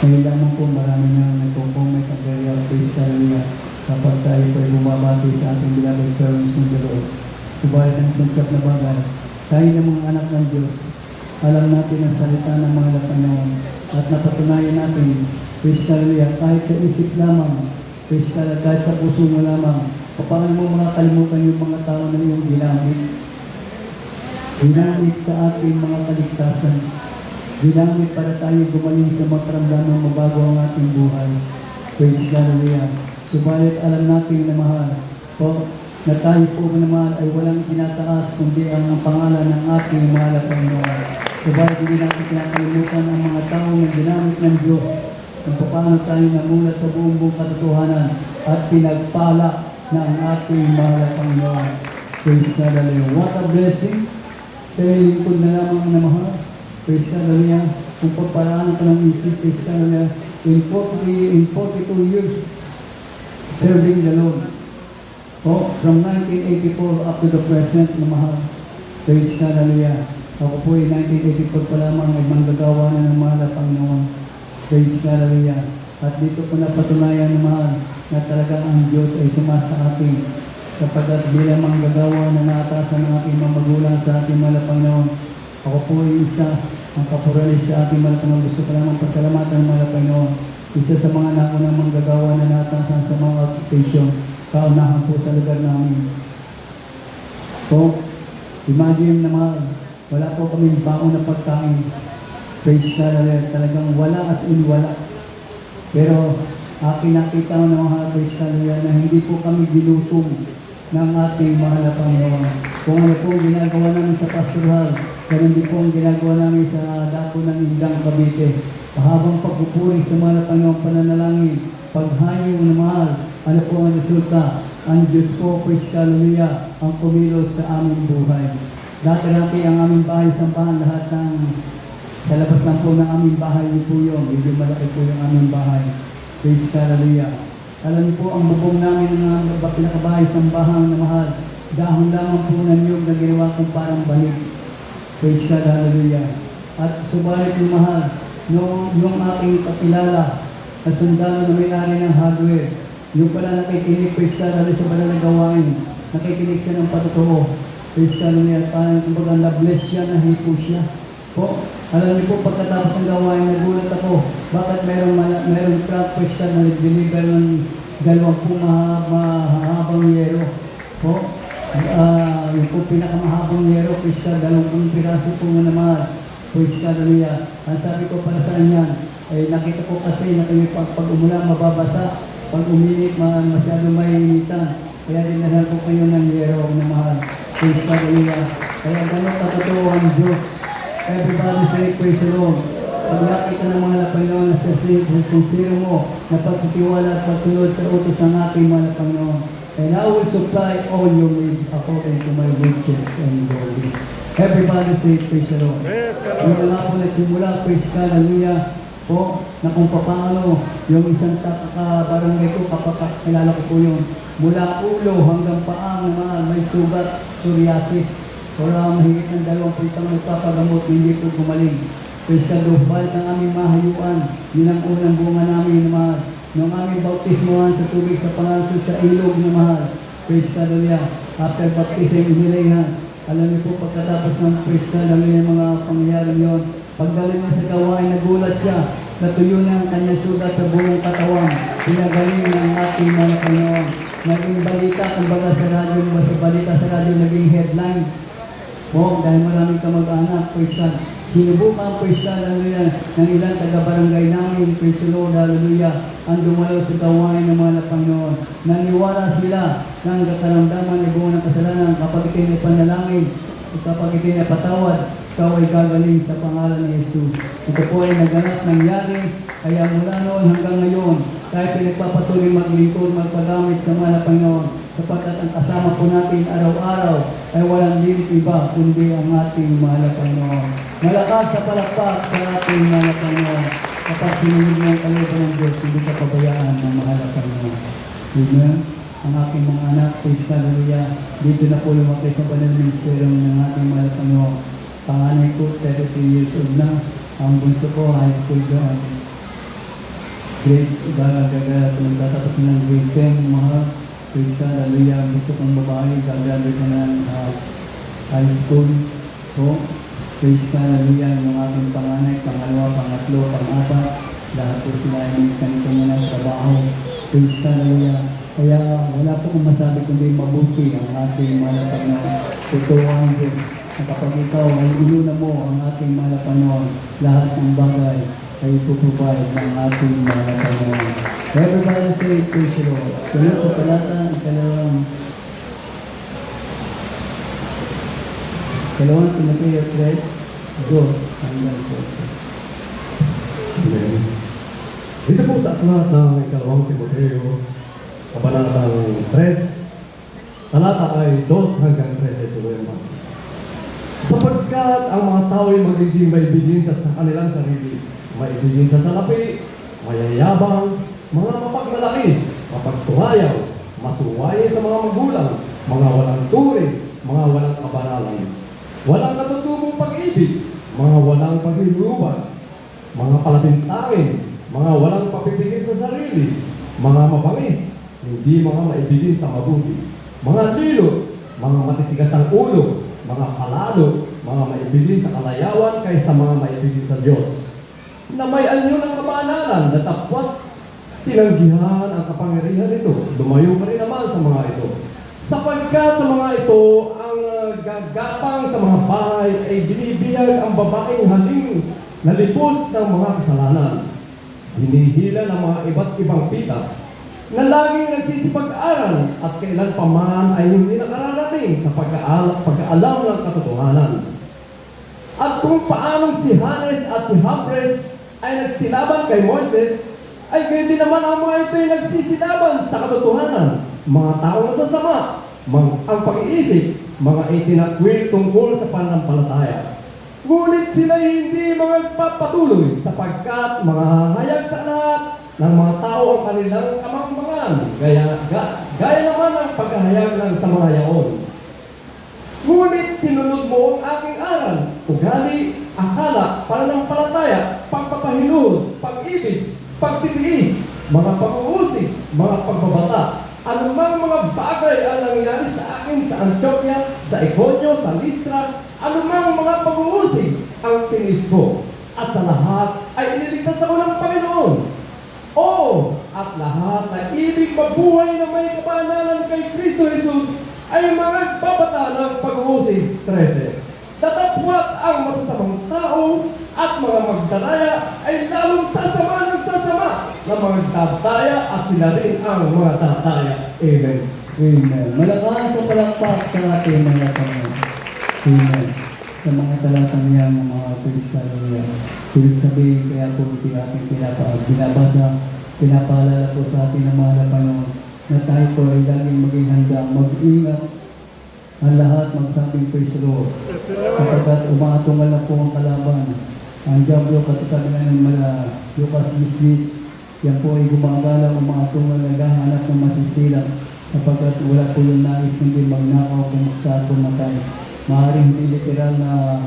Ngayon lamang po marami na nagpo-comment ang very praise hallelujah kapag tayo po ay bumabati sa ating beloved parents ng the Lord. Subalit ang singkat na bagay, tayo ng mga anak ng Diyos, alam natin ang salita ng mga Panginoon at napatunayan natin, praise hallelujah, kahit sa isip lamang, praise hallelujah, kahit sa puso mo lamang, paano mo makakalimutan yung mga tao na iyong ginamit? Ginamit sa ating mga kaligtasan. Ginamit para tayo gumaling sa mga karamdaman mabago ang ating buhay. Praise hallelujah. Subalit alam natin na mahal po na tayo po naman ay walang tinataas kundi ang pangalan ng ating mahal at Panginoon. Subalit hindi natin kinakalimutan ang mga tao na ginamit ng Diyos kung paano tayo namulat sa buong katotohanan at pinagpala na ang ating mahal at Panginoon. Praise hallelujah. What a blessing sa lingkod na lamang na mahal. Praise hallelujah. Kung pagparaan ka ng isip, praise hallelujah. In 42 years, serving the Lord. From 1984 up to the present na mahal. Praise hallelujah. Ako po ay 1984 pa lamang ay manggagawa na ng mahal at Panginoon. Praise hallelujah. At dito po napatunayan ng mahal na talagang ang Diyos ay sumasa atin. Kapag bilang manggagawa na naatasan ng ating mga magulang sa ating mahal at Panginoon, ako po ay isa ang kapuralis sa ating mahal at Panginoon. Gusto ko lamang pasalamatan ng mahal at Panginoon. Isa sa mga naunang manggagawa na naatasan sa mga outstation. Kaunahan po sa lugar namin. So, imagine naman, wala po kaming baon na pagkain. Praise hallelujah. Talagang wala as in wala. Pero, aking nakita ko ng mga praise hallelujah na hindi po kami gilutom ng ating mahal na Panginoon. Kung ano po ginagawa namin sa pastoral, ganun din po ang ginagawa namin sa dako ng Indang Cavite. Pahabang pagpupuri sa mahal na Panginoon, pananalangin, paghayo ng mahal, ano po ang resulta? Ang Diyos po, praise hallelujah, ang kumilos sa aming buhay. Dati-dati ang aming bahay, sambahan, lahat ng sa labas lang po ng aming bahay niyo po yun. Medyo malaki po yung aming bahay. Praise hallelujah. Alam niyo po, ang bubong namin ng pinakabahay, sambahan na mahal, dahon lamang po ng niyog na ginawa kong parang bahig. Praise hallelujah. At subalit yung mahal, yung aking kakilala, na sundalo na may-ari ng hardware, yung pala nakikinig, praise hallelujah, sa pala na gawain, nakikinig siya ng patotoo. Praise hallelujah. At parang kumbaga na-bless siya, nahipo siya. Po, alam niyo po, pagkatapos ng gawain, nagulat ako, bakit mayroong truck praise na nag-deliver ng 20 mahabang yero. Po, yung po pinakamahabang yero, praise hallelujah, 20 piraso po nga naman. Praise hallelujah. Ang sabi ko para sa inyan, ay nakita ko kasi na kayo pag umulan mababasa, pag uminit masyado mainitan. Kaya dinala ko kayo ng yero na mahal. Praise hallelujah. Kaya ganun katotoo ang Diyos. Everybody say praise the Lord. Pag nakita ng mga Panginoon na sincere mo na pagtitiwala at pagsunod sa utos ng ating mga Panginoon. And I will supply all your needs according to my riches and glory. Everybody say praise the Lord. Yung nga po nagsimula, praise hallelujah po, na kung paano yung isang barangay ko, kapakilala ko po yun. Mula ulo hanggang paa naman may sugat, psoriasis. Wala mahigit ng 2 pitang nagpapagamot, hindi po gumaling. Praise the Lord. Balik ang aming mahayuan, yun ang unang bunga namin na mahal. Nung aming bautismohan sa tubig sa pangalan sa ilog na mahal. Praise the Lord. After baptism, inilayhan. Alam niyo po, pagkatapos ng praise the Lord, yung mga pangyayari yun. Pagdaling na sa gawain, nagulat siya. Natuyo na ang kanyang sugat sa buong katawan. Pinagaling ng ating mga Panginoon. Naging balita, kumbaga sa radyo, balita sa radyo, naging headline. Dahil maraming kamag-anak, praise God. Sinubukan, praise God, hallelujah, ng ilang taga-barangay namin, praise the Lord, hallelujah, ang dumalaw sa gawain ng mga Panginoon. Naniwala sila ng karamdaman ng buong ng kasalanan kapag ito'y panalangin, kapag ito'y napatawad, ikaw ay gagaling sa pangalan ni Jesus. Ito po ay naganap nangyari, kaya mula noon hanggang ngayon, kahit pinagpapatuloy maglingkod, magpagamit sa mga Panginoon, sapagkat ang kasama po natin araw-araw ay walang limit iba, kundi ang ating mahal na Panginoon. Malakas sa palakpak sa ating mahal na Panginoon. Kapag sinunod mo ang kalooban ng Diyos, hindi ka pabayaan ng mahal na Panginoon. Amen. Ang aking mga anak, praise hallelujah, dito na po lumaki sa banal ministeryo ng ating mahal na Panginoon. Panganay ko, 33 years old na. Ang bunso ko, high school doon. grade, gagaya kung tatapos ng grade 10, mga praise God, hallelujah, gusto kong babae, gagraduate ka ng high school, po, praise God, hallelujah, yung aking panganay, pangalawa, pangatlo, pang-apat, lahat po sila ay may kanya ng trabaho, praise God, hallelujah. Kaya wala po akong masabi kundi mabuti ang ating malapanaw. Totoo ang Diyos na kapag ikaw ay inuna mo ang ating malapanaw, lahat ng bagay ay tutupad ng ating malapanaw. Everybody say, praise the Lord. Sunod sa talata, ikalawang Timoteo 3, 2 hanggang 4. Amen. Dito po sa aklat ng ikalawang Timoteo, kabanatang 3, talata ay 2 hanggang 13 tuloy naman. Sapagkat ang mga tao ay magiging maibigin sa kanilang sarili, maibigin sa salapi, mayayabang, mga mapagmalaki, mapagtuhayaw, masuwaye sa mga magulang, mga walang turing, mga walang kabanalan, walang katutubong pag-ibig, mga walang pagluluban, mga palabintangin, mga walang papipigil sa sarili, mga mabangis, hindi mga maibigin sa mabuti, mga lilo, mga matitigas ang ulo, mga kalalo, mga maibigin sa kalayawan kaysa mga maibigin sa Diyos. Na may anyo ng kabanalan na tapwat, tinanggihan ang kapangyarihan nito, lumayo pa rin naman sa mga ito. Sapagkat sa mga ito, ang gagapang sa mga bahay ay binibiyag ang babaeng haling na lipos ng mga kasalanan. Hinihila ng mga iba't ibang pita na laging nagsisipag-aral at kailan pa man ay hindi nakararating sa pagkaalam ng katotohanan. At kung paanong si Hanes at si Jambres ay nagsilaban kay Moises, ay gayon din naman ang mga ito ay nagsisilaban sa katotohanan. Mga taong masasama, ang pag-iisip, mga itinakwil tungkol sa pananampalataya. Ngunit sila hindi magpapatuloy sapagkat mga hayag sa lahat ng mga tao ang kanilang kamangmangan, gaya naman ang paghahayag ng sa mga yaon. Ngunit sinunod mo ang aking aral, ugali, akala, pananampalataya, pagpapahilod, pag-ibig, pagtitiis, mga pag-uusig, mga pagbabata, anumang mga bagay ang nangyari sa akin sa Antioquia, sa Iconio, sa Listra, anumang mga pag-uusig ang tinis ko, at sa lahat ay iniligtas ako ng Panginoon. At lahat na ibig mabuhay na may kabanalan kay Kristo Jesus ay mga babata ng pag-uusig 13. Tatapwat ang masasamang tao at mga magdadaya ay lalong sasama ng sasama na mga dadaya at sila rin ang mga dadaya. Amen. Amen. Malakas sa palakpak sa ating mga Panginoon. Amen. Sa mga talatang yan, mga Kristiyano, ibig sabihin kaya po ito ating binabasa, pinapaalala po sa ating ng mga Panginoon na tayo po ay laging maging handa, mag-ingat ang lahat magsabing praise the Lord. Kapagkat umatungal na po ang kalaban, ang Diablo katulad ng Lucas 10, yan po ay gumagala umatungal, naghahanap ng masisila kapagkat wala po yung nais hindi magnakaw kung saan pumatay. Maaaring hindi literal na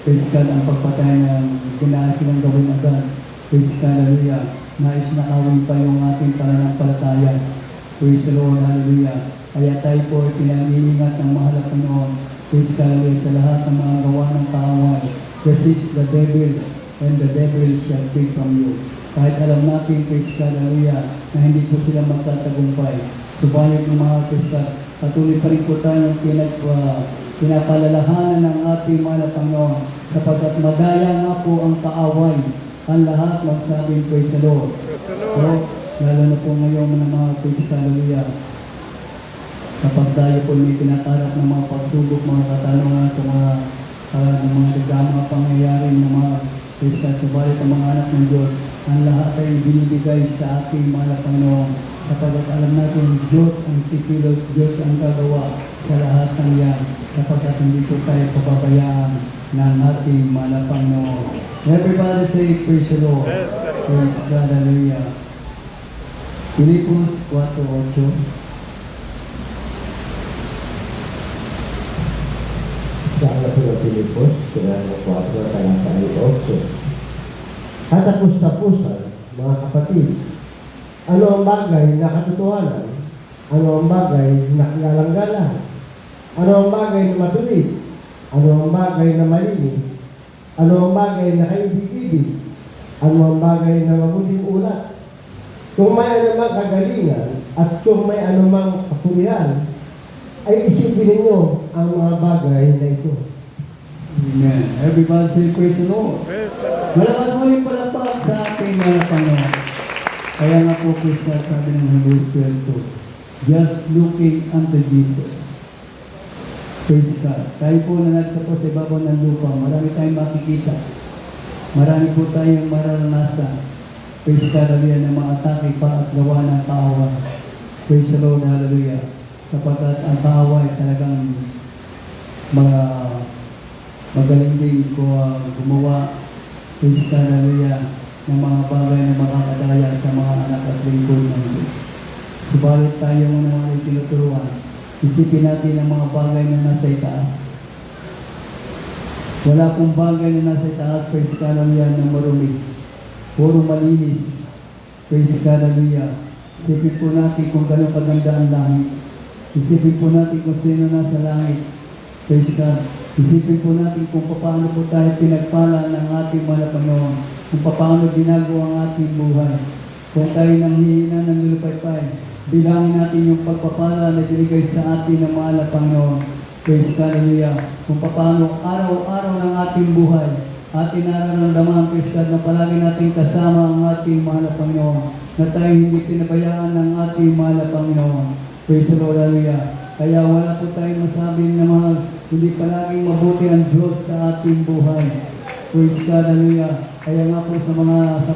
physical ang pagpatay ng ginaan silang gawin agad. Physical, hallelujah. Nais nakawin pa yung ating pananampalataya. Praise the Lord, hallelujah. Kaya tayo po ay pinag-iingat ng mahal at Panginoon. Praise God, hallelujah, sa lahat ng mga gawa ng kaaway. Resist the devil, and the devil shall flee from you. Kahit alam natin, praise God, hallelujah, na hindi po sila magtatagumpay. Subalit ng mga Kristyan, patuloy pa rin po tayong pinapalalahanan ng ating mahal at Panginoon, sapagkat madaya nga po ang kaaway. Ang lahat magsabing praise the Lord. So, lalo na po ngayon ng mga Kristyan, hallelujah, kapag tayo po may tinatarap ng mga pagsubok, mga katanungan sa mga mga pangyayari ng mga Kristyan, subalit ang mga anak ng Diyos, ang lahat ay binibigay sa ating mga Panginoon. Kapag alam natin, Diyos ang kikilos, Diyos ang gagawa sa lahat ng yan, kapag hindi po tayo pababayaan ng ating mga Panginoon. Everybody say, praise the Lord. Praise God, hallelujah. Filipos 4:8. Sa aklat ng Pilipos, sila ng 4, talata 8. At tapos-tapusan mga kapatid. Ano ang bagay na katotohanan? Ano ang bagay na kilalang-galang? Ano ang bagay na matuwid? Ano ang bagay na malinis? Ano ang bagay na kaibig-ibig? Ano ang bagay na mabuting ulat? Kung may anumang kagalingan at kung may anumang kapulihan, ay isipin ninyo ang mga bagay na ito. Amen. Everybody say praise the Lord. Malakas mo yung palapag sa ating mga Panginoon. Kaya nga po, Christian, sabi ng Hebrews 12, just looking unto Jesus. Praise God. Tayo po na nasa po sa ibabaw ng lupa, marami tayong makikita. Marami po tayong mararanasan. Praise God, hallelujah, ng mga atake pa at gawa ng kaaway. Praise the Lord, hallelujah. Kapagkat ang kaaway talagang mga magaling din ko gumawa, praise God, hallelujah, ng mga bagay na makakadaya sa mga anak at lingkod ng Diyos. Subalit tayo muna ay tinuturuan. Isipin natin ang mga bagay na nasa itaas. Wala pong bagay na nasa itaas, praise God, hallelujah, na marumi. Puro malinis. Praise God, hallelujah. Isipin po natin kung gano'ng kaganda ang langit. Isipin po natin kung sino nasa langit. Praise God. Isipin po natin kung paano po tayo pinagpala ng ating mga Panginoon. Kung paano ginagawa ang ating buhay. Kung tayo nang hihina ng lulupay-pay, bilangin natin yung pagpapala na binigay sa atin ng mga Panginoon. Praise God, hallelujah. Kung paano araw-araw ng ating buhay, ating nararamdaman, praise God, na palagi natin kasama ang ating mahal na Panginoon, na tayo hindi pinabayaan ng ating mahal na Panginoon. Praise the Lord, hallelujah. Kaya wala po tayong masabi na mahal, hindi palaging mabuti ang Diyos sa ating buhay. Praise God, hallelujah. Kaya nga po sa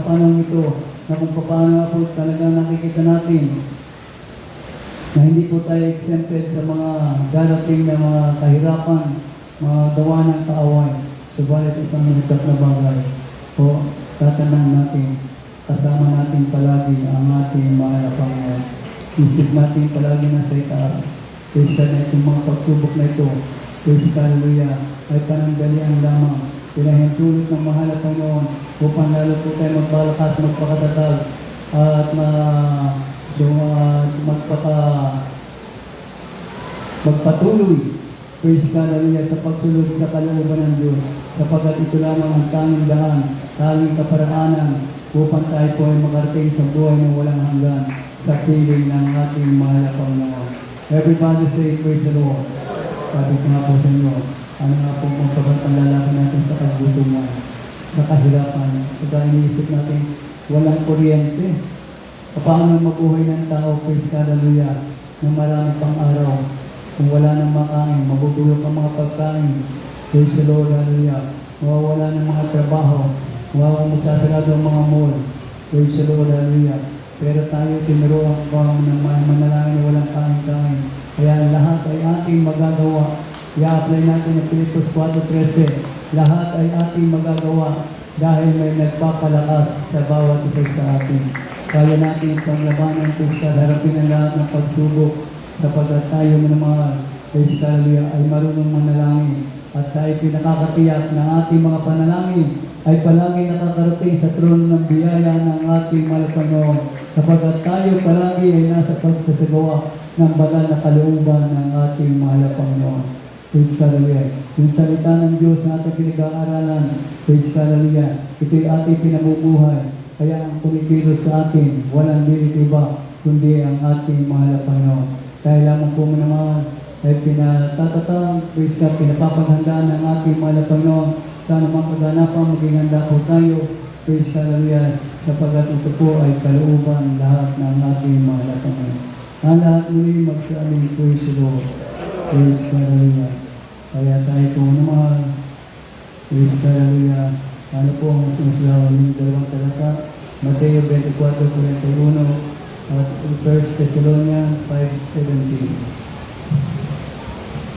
panahon ito, na kung paano nga po talaga nakikita natin, na hindi po tayo exempted sa mga darating na mga kahirapan, mga gawa ng kaaway. Subalit isang malikat na bagay. O tatanang natin, kasama natin palagi ang ating mga Panginoon. Isip natin palagi na sa itaas. Praise God na itong mga pagsubok na ito. Praise God, hallelujah, ay pananggalian lamang. Pinahintulot ng mahal na Panginoon upang lalo po tayo magbalakas, magpakatatag at magpatuloy. Praise God, hallelujah, sa pagtulog sa kalooban ng Diyos. Sapagkat ito lamang ang tanging daan, tanging kaparaanan upang tayo po ay makarating sa buhay na walang hanggan sa piling ng ating mahal na Panginoon. Everybody say, praise the Lord. Sabi ko nga po sa inyo, ano nga po kung ang lalaki natin sa kagutuman, sa kahirapan, sa iniisip natin, walang kuryente. Paano mabuhay ng tao, praise God, hallelujah, na marami pang araw, kung wala nang makain, mabubulok ang mga pagkain, praise the Lord, hallelujah, mawawala ng mga trabaho, magsasarado ang mga mall, praise the Lord, hallelujah. Pero tayo tinuruan ko ng manalangin na walang kain-kain. Kaya lahat ay ating magagawa. I-apply natin ang Pilipos 4:13. Lahat ay ating magagawa dahil may nagpapalakas sa bawat isa sa atin. Kaya natin itong labanan sa harapin ang lahat ng pagsubok sapagkat tayo mga Hallelujah ay marunong manalangin at tayo pinakakatiyak na ating mga panalangin ay palagi nakakarating sa trono ng biyaya ng ating mahal na Panginoon sapagkat tayo palagi ay nasa pagsasagawa ng banal na kalooban ng ating mahal na Panginoon. Praise God, hallelujah. Yung salita ng Diyos na ating pinag-aaralan, praise God, hallelujah, ito'y ating pinabubuhay. Kaya ang kumikilos sa atin, walang dilit iba, kundi ang ating mahal na Panginoon. Kaya lamang po mo naman ay pinatatatang, praise God, pinapapaghandaan ng ating mahal na Panginoon. Sana mga kaganapan, maging handa po tayo, praise God, hallelujah, sapagkat ito po ay kalooban lahat ng ating mahal na Panginoon. Ang lahat muli magsabi, praise the Lord. Praise God, hallelujah. Kaya tayo po naman, praise God, hallelujah. Ano po ang sinasabi ng dalawang talata? Mateo 24:41 at 1 Thessalonians 5:17.